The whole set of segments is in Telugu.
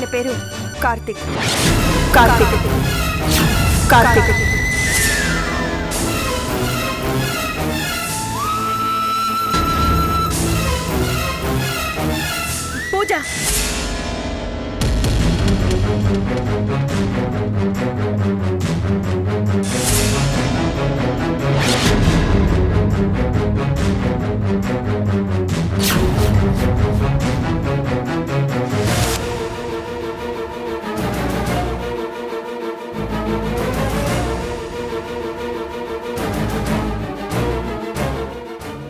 ఆయన పేరు కార్తిక్. కార్తిక్ కార్తిక్ పూజ,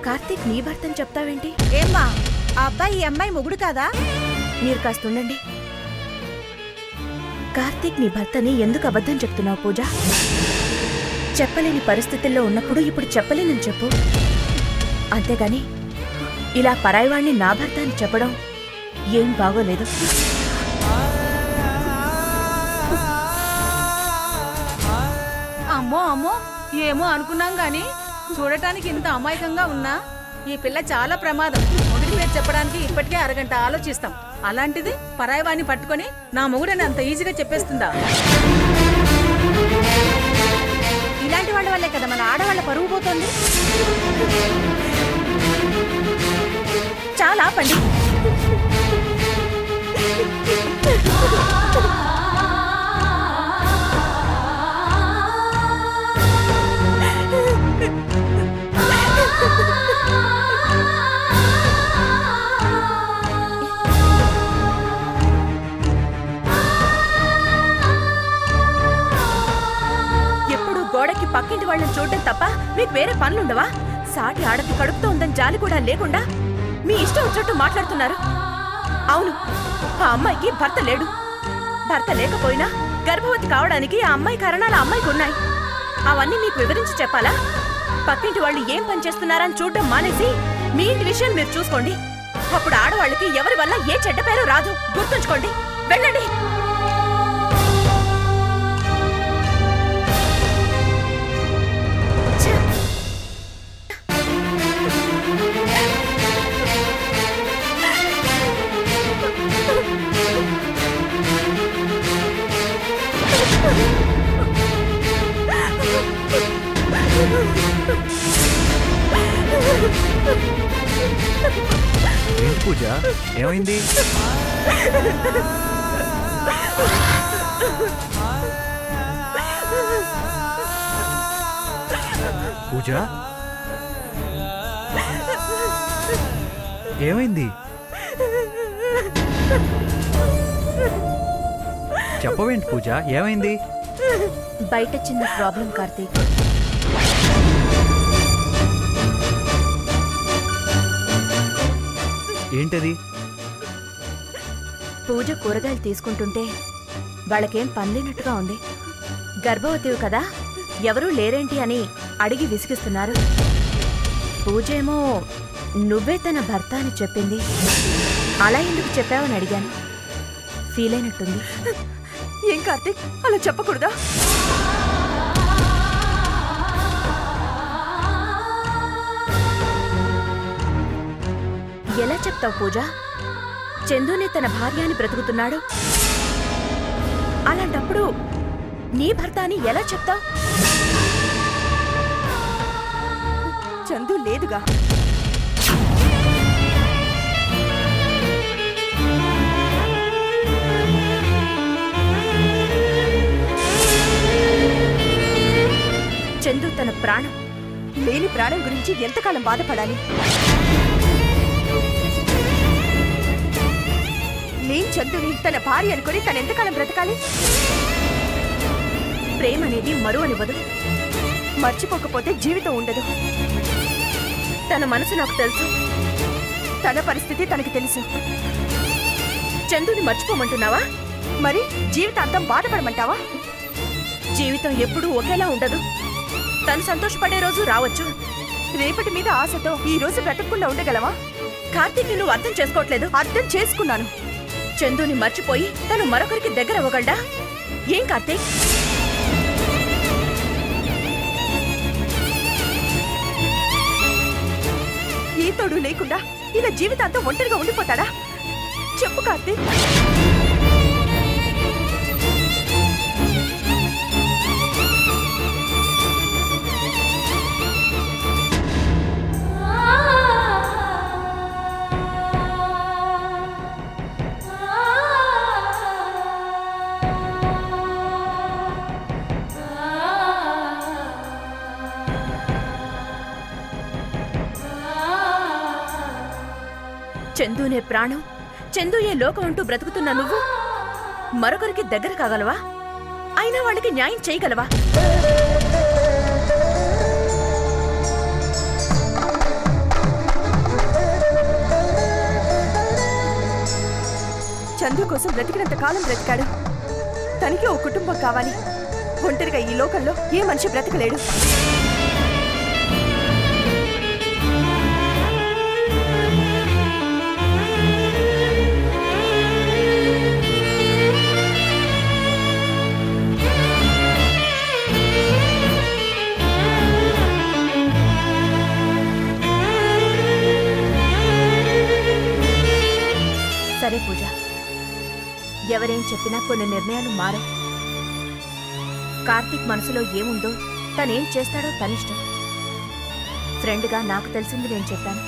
కార్తీక్ నీ భర్తని చెప్తావేంటి? ఏమ్మా, ఆ అబ్బాయి ఈ అమ్మాయి మొగుడు కాదా? మీరు కాస్త ఉండండి. కార్తీక్ నీ భర్తని ఎందుకు అబద్ధం చెప్తున్నావు పూజ? చెప్పలేని పరిస్థితుల్లో ఉన్నప్పుడు ఇప్పుడు చెప్పలేనని చెప్పు. అంతేగాని ఇలా పరాయివాణ్ణి నా భర్త అని చెప్పడం ఏం బాగోలేదు. అమ్మో అమ్మో, ఏమో అనుకున్నాం గాని చూడటానికి ఇంత అమాయకంగా ఉన్నా ఈ పిల్ల చాలా ప్రమాదం. మొగుడి పేరు చెప్పడానికి ఇప్పటికే అరగంట ఆలోచిస్తాం. అలాంటిది పరాయివాణ్ణి పట్టుకొని నా మొగుడని అంత ఈజీగా చెప్పేస్తుందా? ఇలాంటి వాళ్ళ వల్లే కదా మన ఆడవాళ్ళ పరువు పోతుంది. చాలా ఆపండి. ఎప్పుడు గోడకి పక్కింటి వాళ్ళని చూడటం తప్ప మీకు వేరే పనులుండవా? సాటి ఆడది కడుపుతో ఉందని జాలి కూడా లేకుండా మీ ఇష్టం వచ్చినట్టు మాట్లాడుతున్నారు. అవును, ఆ అమ్మాయికి భర్త లేడు. భర్త లేకపోయినా గర్భవతి కావడానికి ఆ అమ్మాయి కారణాలు ఆ అమ్మాయికి ఉన్నాయి. అవన్నీ మీకు వివరించి చెప్పాలా? పక్కింటి వాళ్ళు ఏం పని చేస్తున్నారని చూడడం మానేసి మీ ఇంటి విషయం మీరు చూసుకోండి. అప్పుడు ఆడవాళ్ళకి ఎవరి వల్ల ఏ చెడ్డ పేరు రాదు. గుర్తుంచుకోండి. వెళ్ళండి. ఏంటి పూజ, ఏమైంది? పూజ, ఏమైంది? చెప్పవేంటి పూజ, ఏమైంది? బయట చిన్న ప్రాబ్లం కార్తీక్. ఏంటది? పూజ కూరగాయలు తీసుకుంటుంటే వాళ్ళకేం పనిలేనట్టుగా ఉంది. గర్భవతివి కదా, ఎవరూ లేరేంటి అని అడిగి విసిగిస్తున్నారు. పూజేమో నువ్వే తన భర్త అని చెప్పింది. అలా ఎందుకు చెప్పావని అడిగాను. ఫీల్ అయినట్టుంది. ఏం కార్తీక్, అలా చెప్పకూడదా? ఎలా చెప్తావు పూజ? చందుని తన భార్య అని బ్రతుకుతున్నాడు. అలాంటప్పుడు నీ భర్త అని ఎలా చెప్తావు? చందు లేదుగా. చందు తన ప్రాణం. లేని ప్రాణం గురించి ఎంతకాలం బాధపడాలి? లేని చందుని తన భార్య అనుకుని తనెంతకాలం బ్రతకాలి? ప్రేమ అనేది మరువనివ్వదు. మర్చిపోకపోతే జీవితం ఉండదు. తన మనసు నాకు తెలుసు. తన పరిస్థితి తనకి తెలుసు. చందుని మర్చిపోమంటున్నావా? మరి జీవితాంతం బాధపడమంటావా? జీవితం ఎప్పుడూ ఒకేలా ఉండదు. తను సంతోషపడే రోజు రావచ్చు. రేపటి మీద ఆశతో ఈ రోజు బ్రతకకుండా ఉండగలవా? కార్తీక్, నువ్వు అర్థం చేసుకోవట్లేదు. అర్థం చేసుకున్నాను. చందుని మర్చిపోయి తను మరొకరికి దగ్గర అవ్వగలడా? ఏం కార్తీక్? ఏ తోడు లేకుండా ఇలా జీవితాంతం ఒంటరిగా ఉండిపోతాడా? చెప్పు కార్తీక్. చందునే ప్రాణం, చందుయే లోకం అంటూ బ్రతుకుతున్న నువ్వు మరొకరికి దగ్గర కాగలవా? అయినా వాళ్ళకి న్యాయం చేయగలవా? చందు కోసం బ్రతికినంత కాలం బ్రతికాడు. తనకి ఓ కుటుంబం కావాలి. ఒంటరిగా ఈ లోకంలో ఏ మనిషి బ్రతకలేడు. సరే పూజ, ఎవరేం చెప్పినా కొన్ని నిర్ణయాలు మారవు. కార్తీక్ మనసులో ఏముందో తనేం చేస్తాడో తనిష్టం. ఫ్రెండ్గా నాకు తెలిసింది నేను చెప్పాను.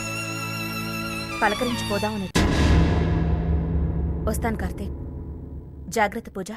పలకరించిపోదామని వచ్చాను. వస్తాను కార్తీక్. జాగ్రత్త పూజ.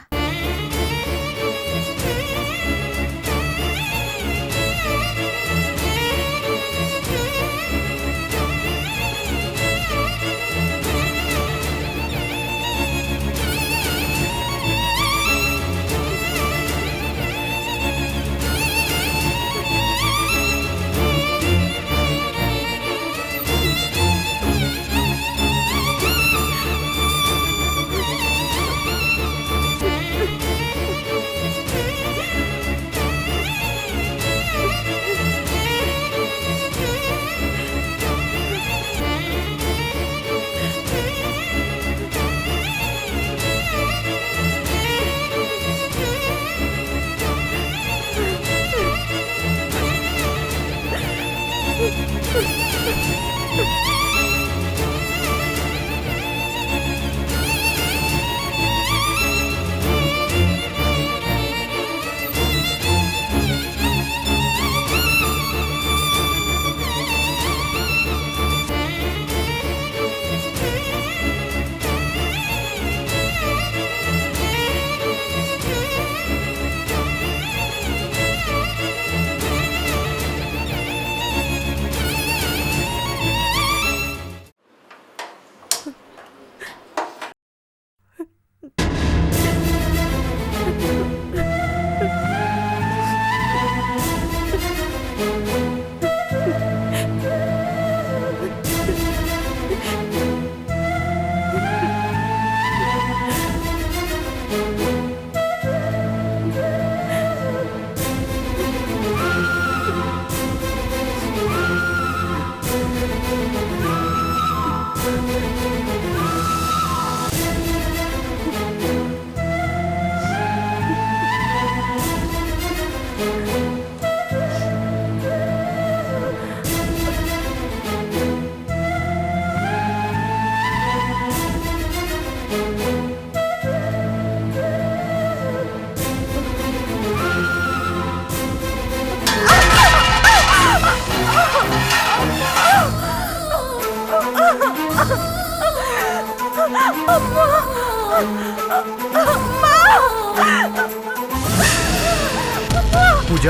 పూజ,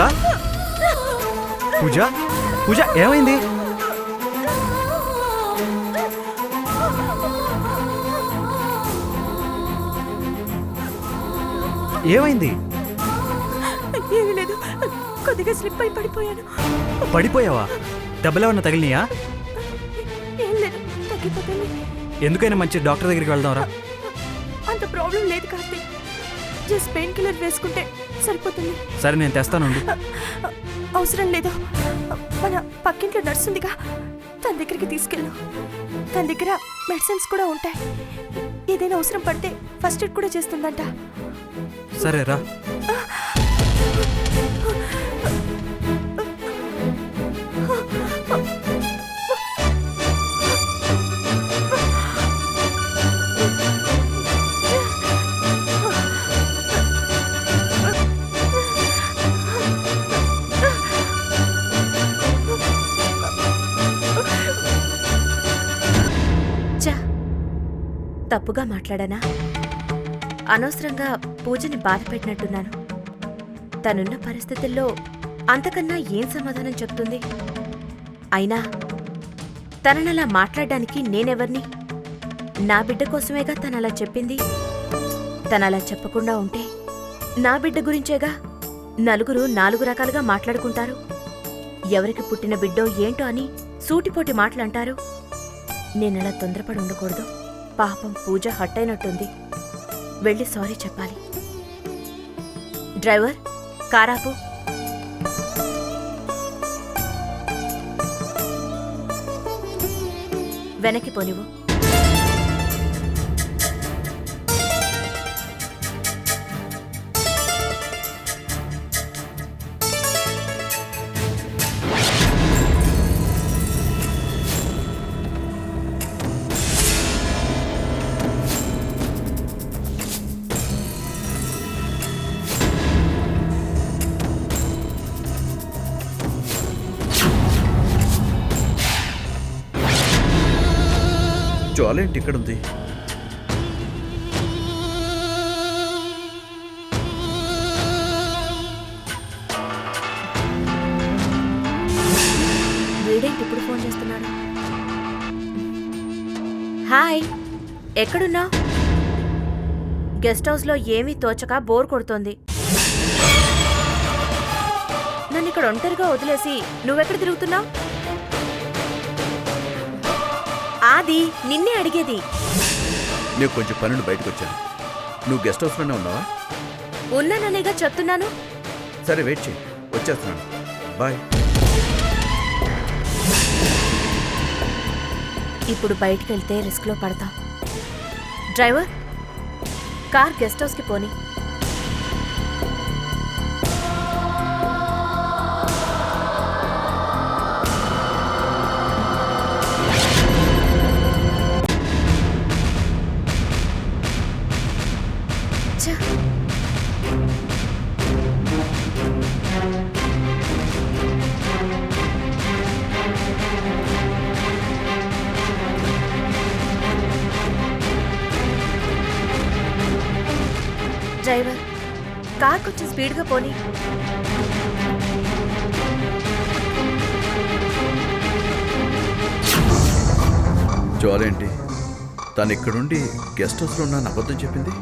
పూజ, పూజ, ఏమైంది? ఏమైంది? ఏమీ లేదు, కొద్దిగా స్లిప్ అయి పడిపోయాను. పడిపోయావా? దెబ్బలేమన్నా తగిలినాయా? ఏం లేదు, తగ్గిపోతుంది. ఎందుకైనా మంచి డాక్టర్ దగ్గరికి వెళ్దాంరా. అంత ప్రాబ్లం లేదు కార్తీక్, జస్ట్ పెయిన్ కిల్లర్ వేసుకుంటే సరిపోతుంది. సరే, నేను తెస్తానండి. అవసరం లేదు, మన పక్కింట్లో నర్స్ ఉందిగా, తన దగ్గరికి తీసుకెళ్ళు. తన దగ్గర మెడిసిన్స్ కూడా ఉంటాయి. ఏదైనా అవసరం పడితే ఫస్ట్ ఎయిడ్ కూడా చేస్తుందంట. సరే రా. తప్పుగా మాట్లాడానా? అనవసరంగా పూజని బాధ పెట్టినట్టున్నాను. తనున్న పరిస్థితుల్లో అంతకన్నా ఏం సమాధానం చెప్తుంది? అయినా తననలా మాట్లాడడానికి నేనెవర్ని? నా బిడ్డ కోసమేగా తనలా చెప్పింది. తనలా చెప్పకుండా ఉంటే నా బిడ్డ గురించేగా నలుగురు 4 రకాలుగా మాట్లాడుకుంటారు. ఎవరికి పుట్టిన బిడ్డో ఏంటో అని సూటిపోటి మాటలంటారు. నేనలా తొందరపడి ఉండకూడదు. పాపం పూజ హట్టయినట్టుంది. వెళ్ళి సారీ చెప్పాలి. డ్రైవర్, కారాపు. వెనక్కి పోనివ్వు. జ్వాలేంటి ఇక్కడుంది? వీడేంటి ఇప్పుడు ఫోన్ చేస్తున్నాడు? హాయ్, ఎక్కడున్నావ్? గెస్ట్ హౌస్లో ఏమీ తోచక బోర్ కొడుతోంది. నన్ను ఇక్కడ ఒంటరిగా వదిలేసి నువ్వెక్కడ తిరుగుతున్నావు? ఆది, నిన్నే అడిగేది. నేను కొంచెం పనులు బయటకు వచ్చాను. నువ్వు గెస్ట్ హౌస్లోనే ఉన్నావా? ఉన్నాననేగా చెప్తున్నాను. సరే, వెయిట్ చేయి, వచ్చేస్తున్నాను. బాయ్. ఇప్పుడు బయటికెళ్తే రిస్క్లో పడతాం. డ్రైవర్, కార్ గెస్ట్ హౌస్కి పోని. డ్రైవర్, కార్ కొంచెం స్పీడ్గా పోని. జ్వాలేంటి తను ఇక్కడుండి గెస్ట్ హౌస్లో ఉన్నాను అబద్ధం చెప్పింది?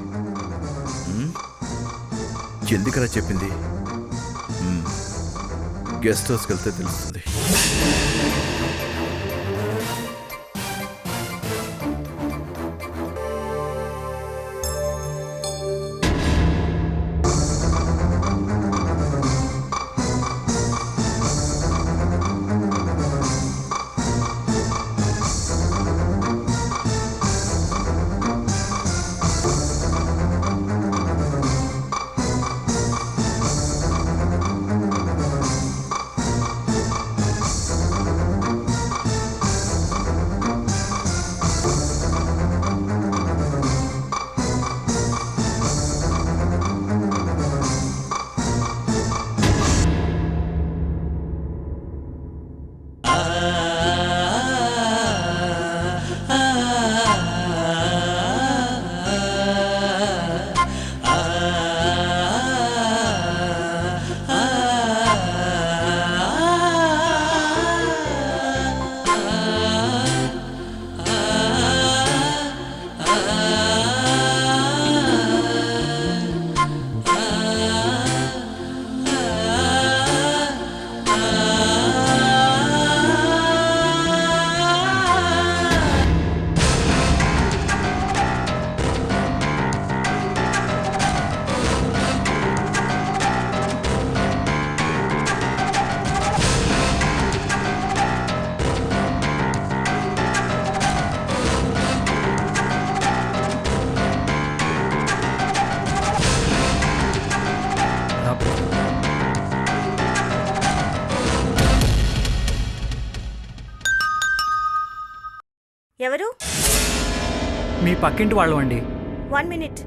ఎందుకలా చెప్పింది? గెస్ట్ హౌస్కి వెళ్తే తెలుస్తుంది. ఎవరు? మీ పక్కింటి వాళ్ళమండి. 1 minute.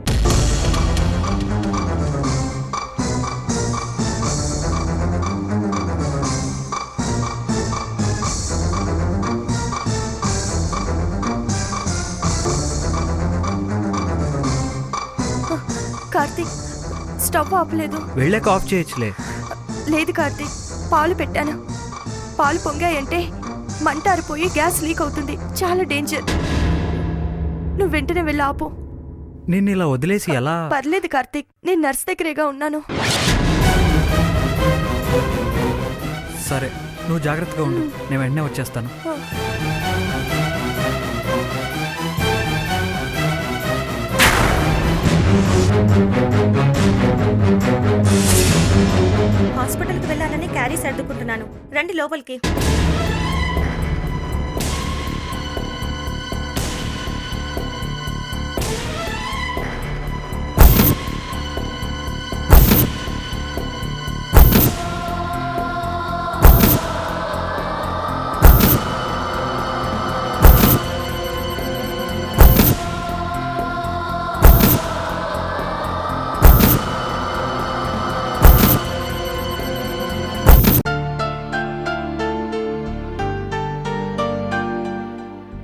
కార్తీక్, స్టవ్ ఆపలేదు. వెళ్ళాక ఆఫ్ చేయొచ్చులే. లేదు కార్తీక్, పాలు పెట్టాను. పాలు పొంగాయంటే మంట ఆరిపోయి గ్యాస్ లీక్ అవుతుంది. చాలా డేంజర్. నువ్వు వెంటనే వెళ్ళి ఆపు. నిన్ను ఇలా వదిలేసి ఎలా? పర్లేదు కార్తీక్, నేను నర్స్ దగ్గరేగా ఉన్నాను. సరే, నువ్వు జాగ్రత్తగా ఉండు. నేను వెంటనే వచ్చేస్తాను. హాస్పిటల్కి వెళ్ళాలని క్యారీ సర్దుకుంటున్నాను. రండి లోపలికి.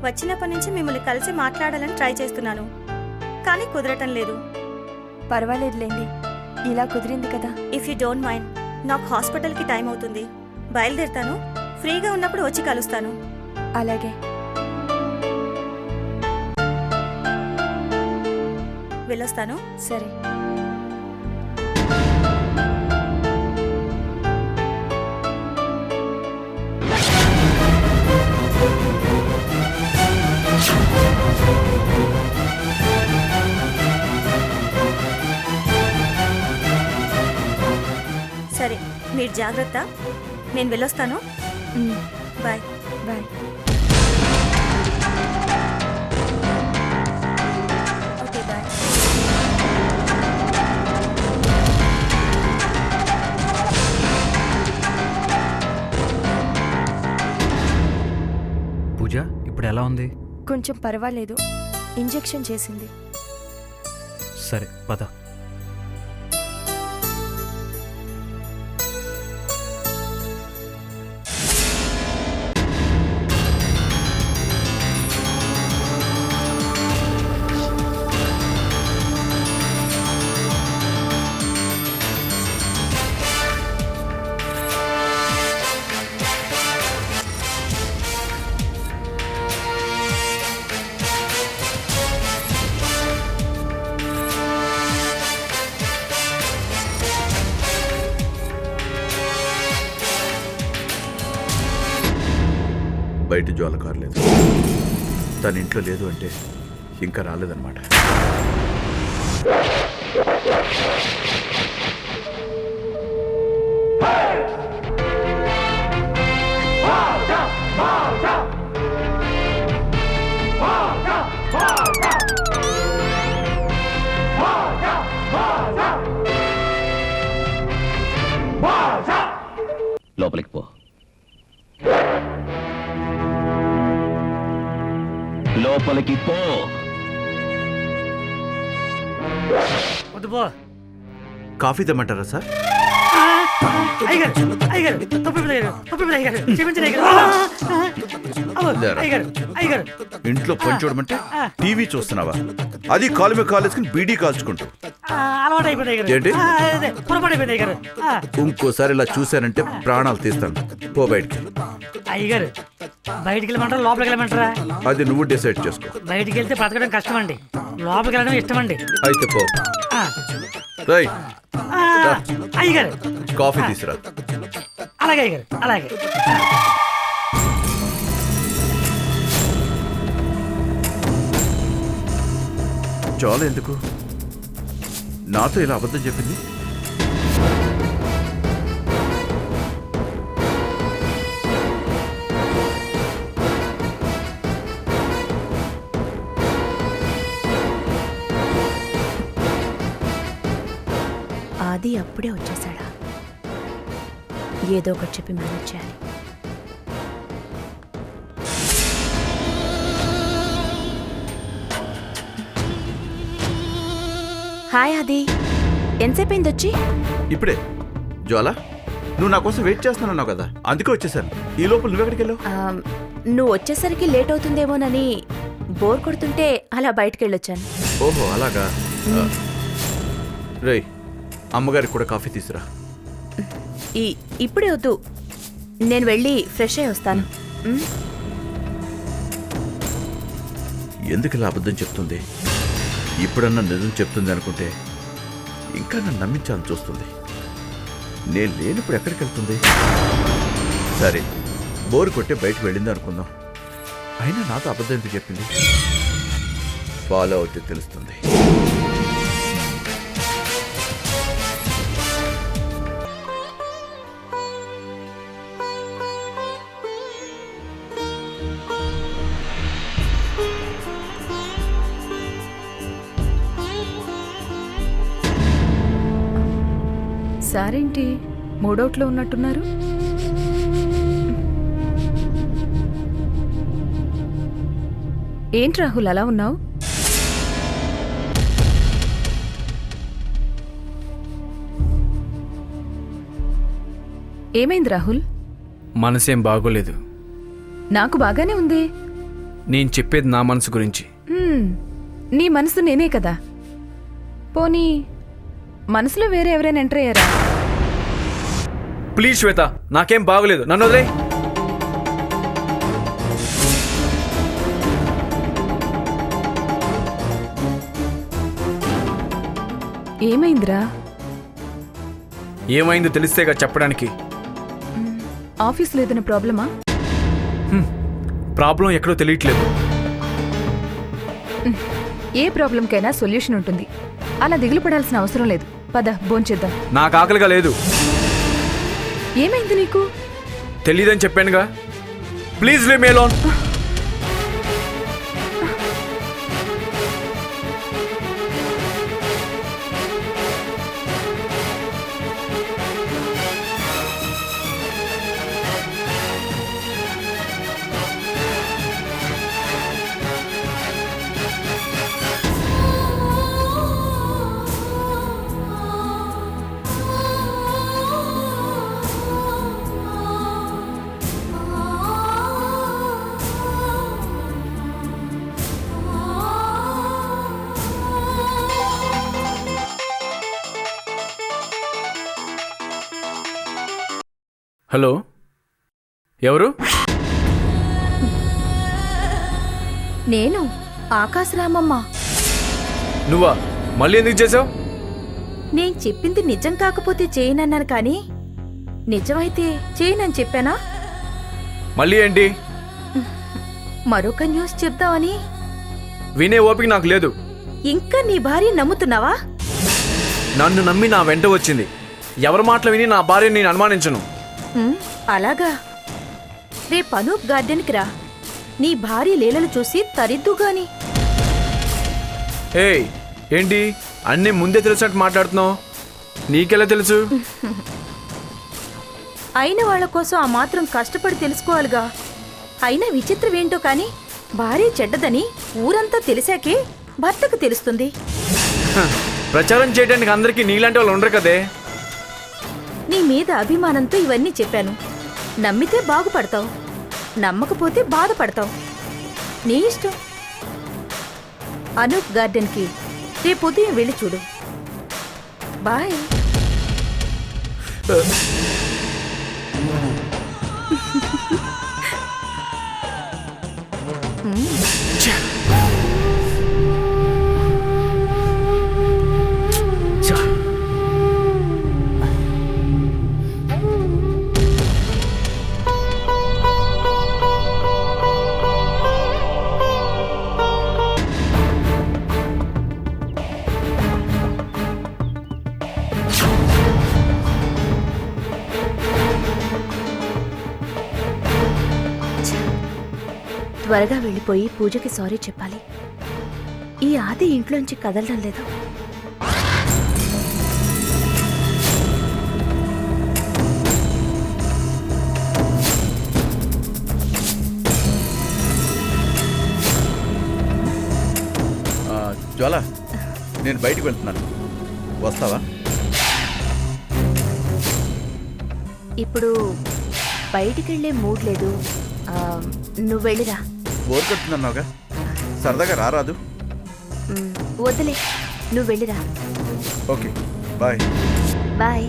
వచ్చినప్పటి నుంచి మిమ్మల్ని కలిసి మాట్లాడాలని ట్రై చేస్తున్నాను, కానీ కుదరటం లేదు. పర్వాలేదులేండి, ఇలా కుదిరింది కదా. ఇఫ్ యూ డోంట్ మైండ్, నాకు హాస్పిటల్కి టైం అవుతుంది. బయలుదేరుతాను. ఫ్రీగా ఉన్నప్పుడు వచ్చి కలుస్తాను. అలాగే. వెళ్ళొస్తాను. సరే. సరే, మీరు జాగ్రత్త. నేను వెళ్ళొస్తాను. Bye. Bye. Okay, bye. Pooja ఇప్పుడు ఎలా ఉంది? కొంచెం పర్వాలేదు, ఇంజెక్షన్ చేసింది. సరే, పద. బయట జ్వాల కారలేదు. తన ఇంట్లో లేదు అంటే ఇంకా రాలేదన్నమాట. లోపలికి పో. లోపలికి పో. కాఫీ తెమ్మంటారా సార్? ఇంట్లో పని చూడమంటే టీవీ చూస్తున్నావా? అది కాలు మీద కాలు వేసుకుని బీడీ కాల్చుకుంటూ. ఏంటి? ఇంకోసారి ఇలా చూశానంటే ప్రాణాలు తీస్తాను. పో బయటికి. అయ్యగారు, బయటికి వెళ్ళమంటారా లోపలికి వెళ్ళమంటారా? అది నువ్వు డిసైడ్ చేసుకో. బయటికి వెళ్తే బతకడం కష్టం అండి, లోపలికి వెళ్ళడం ఇష్టం అండి. అయితే పో. రైట్. అయ్యగారు, కాఫీ తీసురా. అలాగే అయ్యగారు, అలాగే. చాలా ఎందుకు నాతో ఇలా అబద్ధం చెప్పింది? ఆది అప్పుడే వచ్చేసాడా? ఏదో ఒకటి చెప్పి మేనేజ్ చేయాలి. హాయ్ ఆది, ఎంతసేపు అయింది వచ్చి? ఇప్పుడే. జ్వాల, నువ్వు నా కోసం వెయిట్ చేస్తున్నావు కదా, అందుకే వచ్చేసాను. ఈ లోపల నువ్వెక్కడికి వెళ్ళావు? నువ్వు వచ్చేసరికి లేట్ అవుతుందేమోనని బోర్ కొడుతుంటే అలా బయటికి వెళ్ళొచ్చాను. ఓహో, అలాగా. రేయ్, అమ్మగారికి కూడా కాఫీ తీసురా. ఇప్పుడే వద్దు, నేను వెళ్ళి ఫ్రెష్ అయ్యి వస్తాను. ఎందుకు ఇలా అబద్ధం చెప్తుంది? ఇప్పుడన్నా నిజం చెప్తుంది అనుకుంటే ఇంకా నన్ను నమ్మించాలని చూస్తుంది. నేను లేనప్పుడు ఎక్కడికి వెళ్తుంది? సరే, బోరు కొట్టే బయటకు వెళ్ళింది అనుకుందాం. అయినా నాతో అబద్ధం ఎందుకు చెప్పింది? ఫాలో అవుతే తెలుస్తుంది. సారేంటి మూడౌట్లో ఉన్నట్టున్నారు? ఏంటి రాహుల్ అలా ఉన్నావు? ఏమైంది రాహుల్? మనసేం బాగోలేదు. నాకు బాగానే ఉంది. నేను చెప్పేది నా మనసు గురించి. నీ మనసు నేనే కదా. పోనీ మనసులో వేరే ఎవరైనా ఎంటర్ అయ్యారా? ప్లీజ్ శ్వేత, నాకేం బాగోలేదు, నన్ను వదిలే. ఏమైందిరా? ఏమైందో తెలిస్తేగా చెప్పడానికి. ఆఫీస్లో ఏదైనా ప్రాబ్లమా? ప్రాబ్లం ఎక్కడో తెలియట్లేదు. ఏ ప్రాబ్లంకైనా సొల్యూషన్ ఉంటుంది. అలా దిగులు పడాల్సిన అవసరం లేదు. పద భోంచేద్దాం. నాకు ఆకలిగా లేదు. ఏమైంది నీకు? తెలీదని చెప్పానుగా. Please leave me alone. Hello, ఎవరు? నేను ఆకాశరామమ్మ. నువ్వా? మళ్ళీ ఎందుకు చేసావు? నేను చెప్పింది నిజం కాకపోతే చేయనన్నాను కానీ నిజమైతే చేయనని చెప్పానా? మళ్ళీ ఏంటి? మరొక న్యూస్ చెప్దామని. వినే ఓపిక నాకు లేదు. ఇంకా నీ భార్య నమ్ముతున్నావా? నన్ను నమ్మి నా వెంట వచ్చింది. ఎవరి మాటలు విని నా భార్యని నేను అనుమానించను. అలాగా? రేపు అనూప్ గార్డెన్కి రా. నీ భార్య లీలలు చూసి తరిద్దు గాని. ఏయ్, ఏంటి అన్నీ ముందే తెలిసినట్టు మాట్లాడుతున్నావు? నీకెలా తెలుసు? అయిన వాళ్ళ కోసం ఆ మాత్రం కష్టపడి తెలుసుకోవాలిగా. అయినా విచిత్రం ఏంటో కానీ భార్య చెడ్డదని ఊరంతా తెలిసాకే భర్తకు తెలుస్తుంది. ప్రచారం చేయడానికి అందరికీ నీలాంటి వాళ్ళు ఉండరు కదే. నీ మీద అభిమానంతో ఇవన్నీ చెప్పాను. నమ్మితే బాగుపడతావు, నమ్మకపోతే బాధపడతావు. నీ ఇష్టం. అనూప్ గార్డెన్కి రేపు ఉదయం వెళ్ళి చూడు. బాయ్. త్వరగా వెళ్ళిపోయి పూజకి సారీ చెప్పాలి. ఈ ఆది ఇంట్లోంచి కదలడం లేదు. జ్వాల, నేను బయటికి వెళ్తున్నాను, వస్తావా? ఇప్పుడు బయటికెళ్లే మూడ్ లేదు. నువ్వు వెళ్ళిరా. బోర్ కొడుతుందన్నావుగా, సరదాగా రారాదు? వదిలే, నువ్వు వెళ్ళిరా. Okay, bye. బాయ్.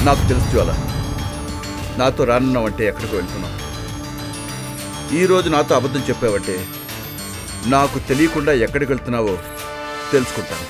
నాకు తెలుసు జ్వాల, నాతో రానున్నావంటే ఎక్కడికి వెళ్తున్నావు. ఈరోజు నాతో అబద్ధం చెప్పావంటే నాకు తెలియకుండా ఎక్కడికి వెళ్తున్నావో తెలుసుకుంటాను.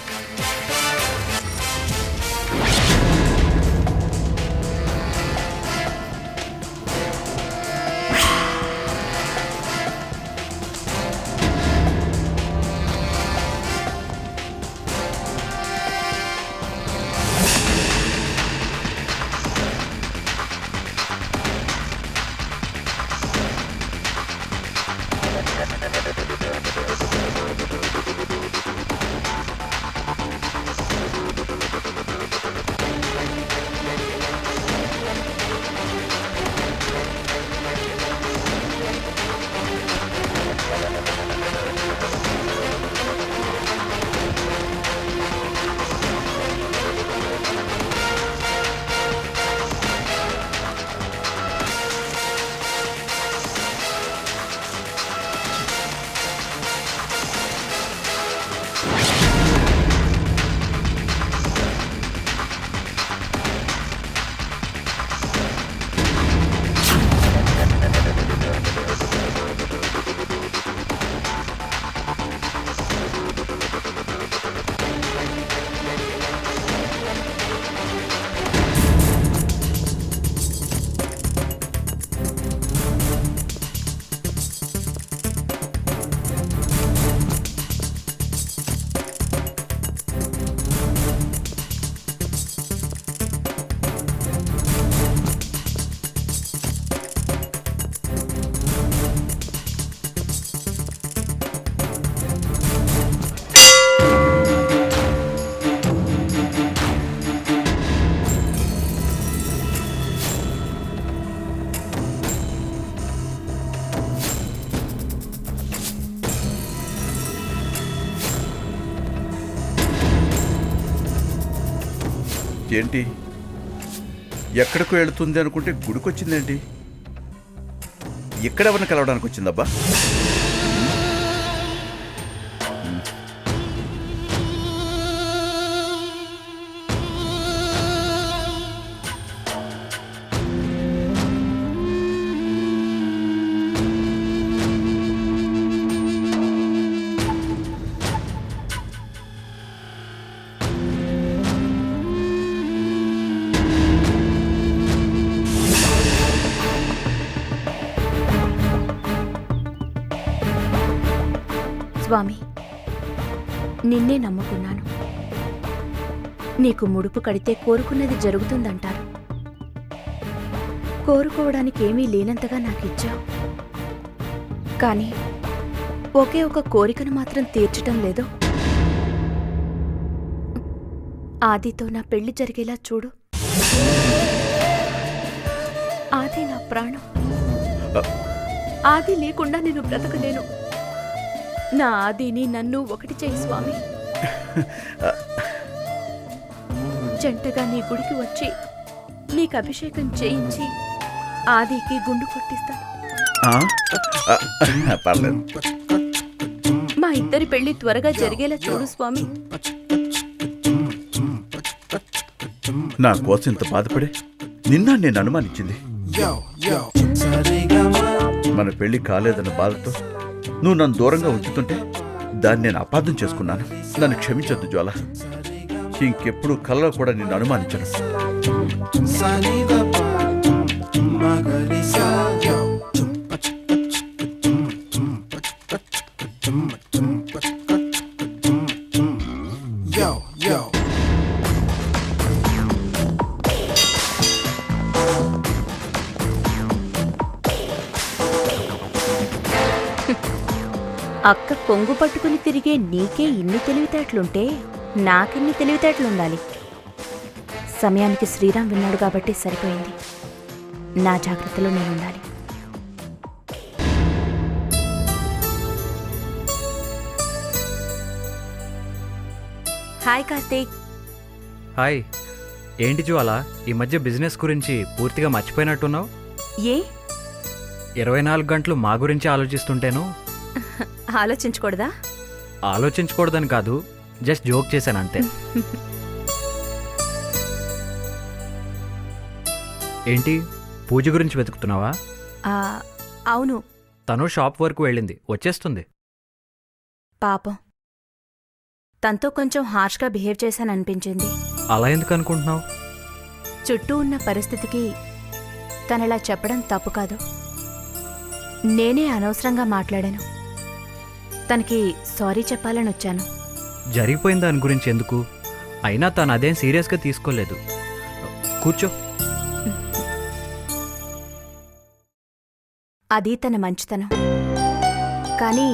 ఏంటి ఎక్కడికో వెళుతుంది అనుకుంటే గుడికొచ్చిందేంటి? ఎక్కడెవరిని కలవడానికి వచ్చిందబ్బా? స్వామి, నిన్నే నమ్ముకున్నాను. నీకు ముడుపు కడితే కోరుకున్నది జరుగుతుందంటారు. కోరుకోవడానికి ఏమీ లేనంతగా నాకిచ్చావు. కానీ ఒకే ఒక కోరికను మాత్రం తీర్చటం లేదు. ఆదితో నా పెళ్లి జరిగేలా చూడు. ఆది నా ప్రాణం. ఆది లేకుండా నేను బ్రతకలేను. నా ఆదిని నన్ను ఒకటి చేయి స్వామి. జంటగా నీ గుడికి వచ్చి నీకు అభిషేకం చేయించి ఆదికి గుండు కొట్టిస్తాను. పర్లేదు. మా ఇద్దరి పెళ్లి త్వరగా జరిగేలా చూడు స్వామి. నా కోసం ఇంత బాధపడే నిన్న నేను అనుమానించింది. మన పెళ్లి కాలేదన్న బాధతో నువ్వు నన్ను దూరంగా ఉంచుతుంటే దాన్ని నేను అపార్థం చేసుకున్నాను. నన్ను క్షమించొద్దు జ్వాల. ఇంకెప్పుడు కలలో కూడా నిన్ను అనుమానించను. అక్క కొంగు పట్టుకుని తిరిగే నీకే ఇన్ని తెలివితేటలుంటే నాకెన్ని తెలివితేటలుండాలి. సమయానికి శ్రీరామ్ విన్నాడు కాబట్టి సరిపోయింది. నా జాగ్రత్తలో నేనుండాలి. హాయ్ కార్తీక్. హాయ్. ఏంటి జ్వాల, ఈ మధ్య బిజినెస్ గురించి పూర్తిగా మర్చిపోయినట్టున్నావు? ఏ 24 గంటలు మా గురించి ఆలోచిస్తుంటేను. ఆలోచించకూడదా? ఆలోచించకూడదని కాదు, జస్ట్ జోక్ చేశాను అంతే. ఏంటి పూజ గురించి వెతుకుతున్నావా? ఆ, అవును. తను షాప్ వరకు వెళ్ళింది, వచ్చేస్తుంది. పాపం, తనతో కొంచెం హార్ష్గా బిహేవ్ చేశాననిపించింది. అలా ఎందుకు అనుకుంటున్నావు? చుట్టూ ఉన్న పరిస్థితికి తనలా చెప్పడం తప్పు కాదు. నేనే అనవసరంగా మాట్లాడాను. తనకి సారీ చెప్పాలని వచ్చాను. జరిగిపోయిన దాని గురించి ఎందుకు? అయినా తను అదేం సీరియస్గా తీసుకోలేదు. కూర్చో. అది తన మంచితనం. కానీ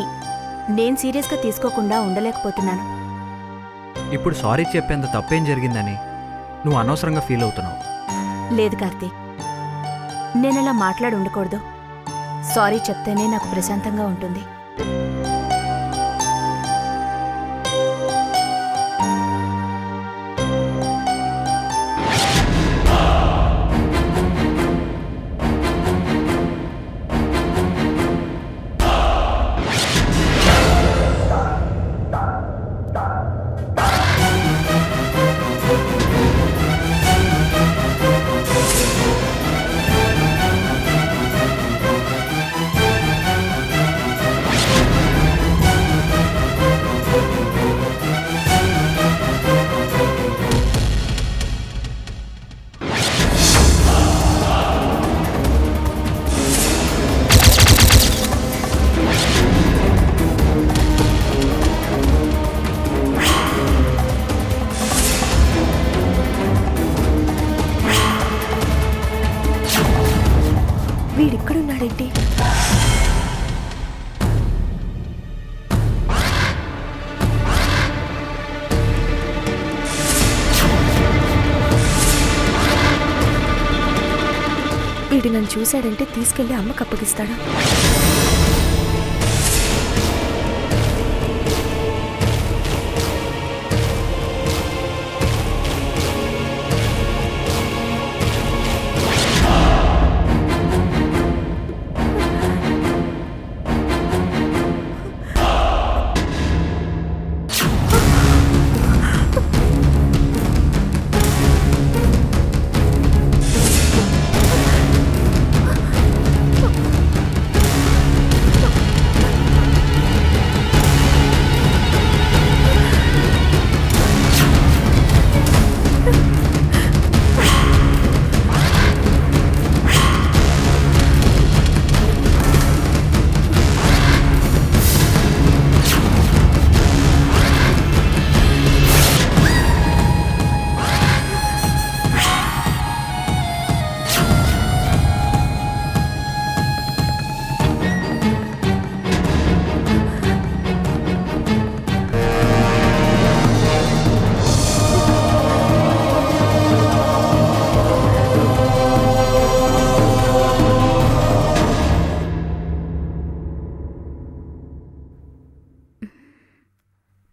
నేను సీరియస్గా తీసుకోకుండా ఉండలేకపోతున్నాను. ఇప్పుడు సారీ చెప్పేంత తప్పేం జరిగిందని నువ్వు అనవసరంగా ఫీల్ అవుతున్నావు. లేదు కార్తీక్, నేనలా మాట్లాడి ఉండకూడదు. సారీ చెప్తేనే నాకు ప్రశాంతంగా ఉంటుంది. వీడిక్కడున్నాడేంటి? వీడు నన్ను చూశాడంటే తీసుకెళ్లి అమ్మకు అప్పగిస్తాడు.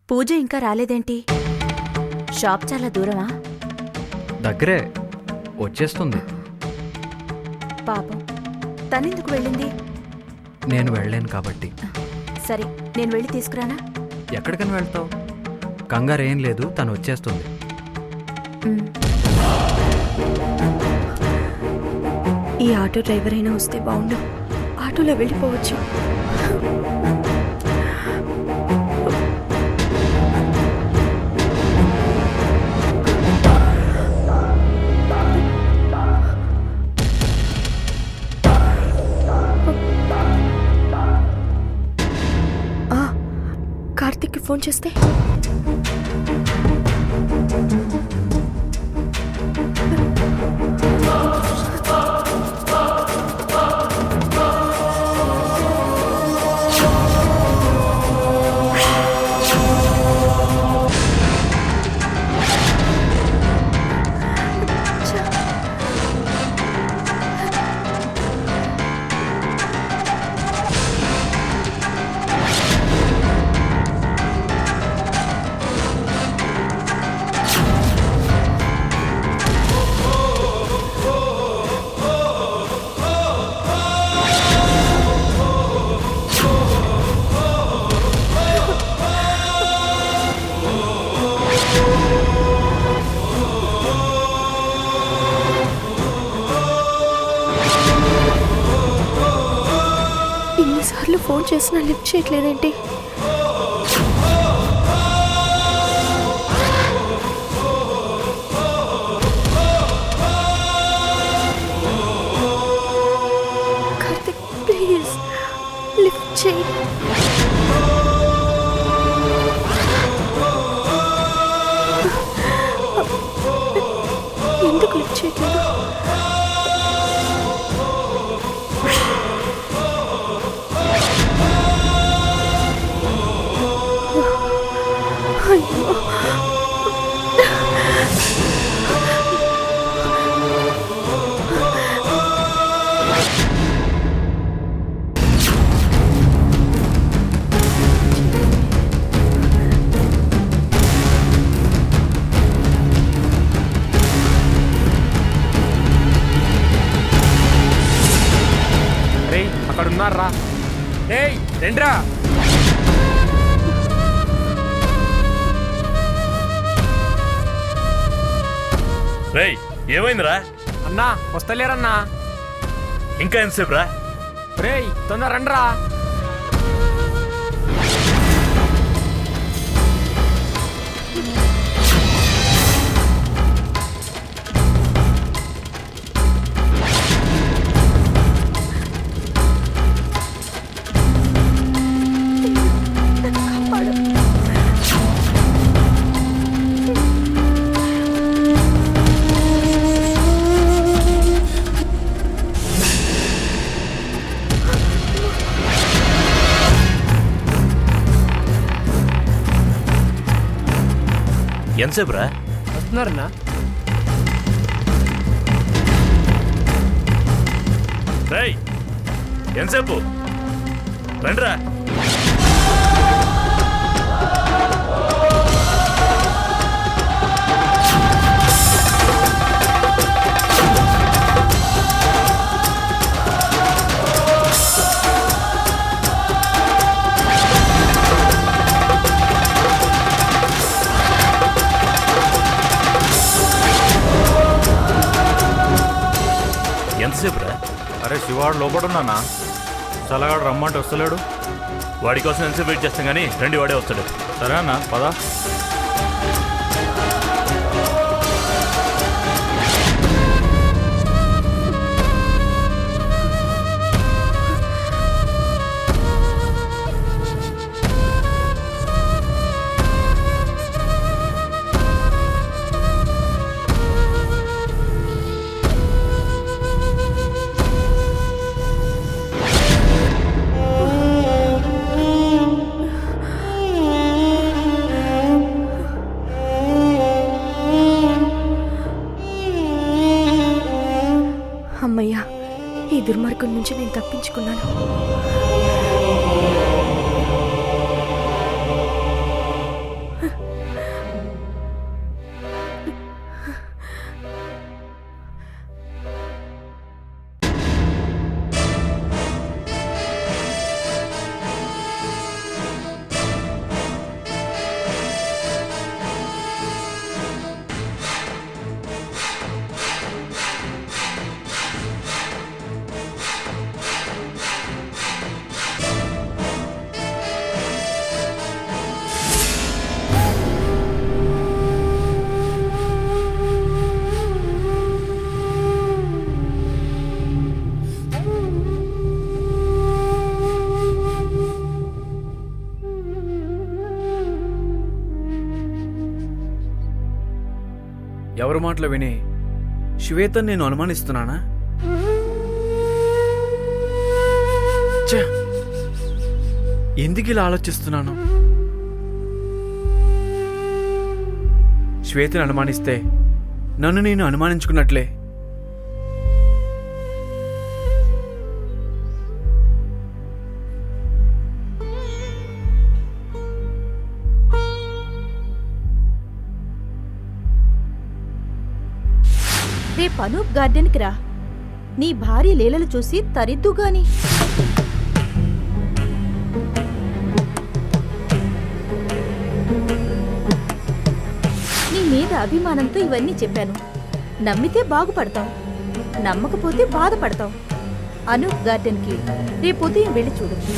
పూజ ఇంకా రాలేదేంటి? షాప్ చాలా దూరమా? దగ్గరే, వచ్చేస్తుంది. పాపం, తనెందుకు వెళ్ళింది? నేను వెళ్ళలేను కాబట్టి. సరే, నేను వెళ్ళి తీసుకురానా? ఎక్కడికని వెళ్తావు? కంగారు ఏం లేదు, తను వచ్చేస్తుంది. ఉమ్. ఈ ఆటో డ్రైవర్ అయినా వస్తే బాగుండు. ఆటోలో వెళ్ళిపోవచ్చు. కార్తిక్కి ఫోన్ చేస్తే ఎన్నిసార్లు ఫోన్ చేసినా లిఫ్ట్ చేయట్లేదేంటి? కార్తిక్ ప్లీజ్ లిఫ్ట్ చేయి. ఎందుకు లిఫ్ట్ చేయట్లేదు? అయ్యో రే అక్కడ ఉన్నారా? ఏయ్ రండ్రా. రేయ్ ఏమైందిరా? అన్నా వస్తలేరన్నా. ఇంకా ఎంతసేపు రా? రేయ్ తొందర రండ్రా. ఎంతసేపు రా? వస్తున్నారన్నా. రేయ్ ఎంతసేపు? రండిరా. ఎంతసేపు రా? అరే శివాడు లోపడున్నానా? చల్లగాడు రమ్మంటే వస్తలేడు. వాడి కోసం ఎంతసేపు వెయిట్ చేస్తాం కానీ రండి, వాడే వస్తాడు. సరే అన్న పదా. అమ్మయ్యా, ఈ దుర్మార్గం నుంచి నేను తప్పించుకున్నాను. ఎవరి మాటలు విని శ్వేతను నేను అనుమానిస్తున్నానా? ఛ! ఎందుకు ఇలా ఆలోచిస్తున్నాను? శ్వేతను అనుమానిస్తే నన్ను నేను అనుమానించుకున్నట్లే. రేపు అనూప్ గార్డెన్కి రా. నీ భార్య లీలలు చూసి తరిద్దు గాని. నీ మీద అభిమానంతో ఇవన్నీ చెప్పాను. నమ్మితే బాగుపడతావు, నమ్మకపోతే బాధపడతావు. అనూప్ గార్డెన్ కి రేపు ఉదయం వెళ్ళి చూడొచ్చు.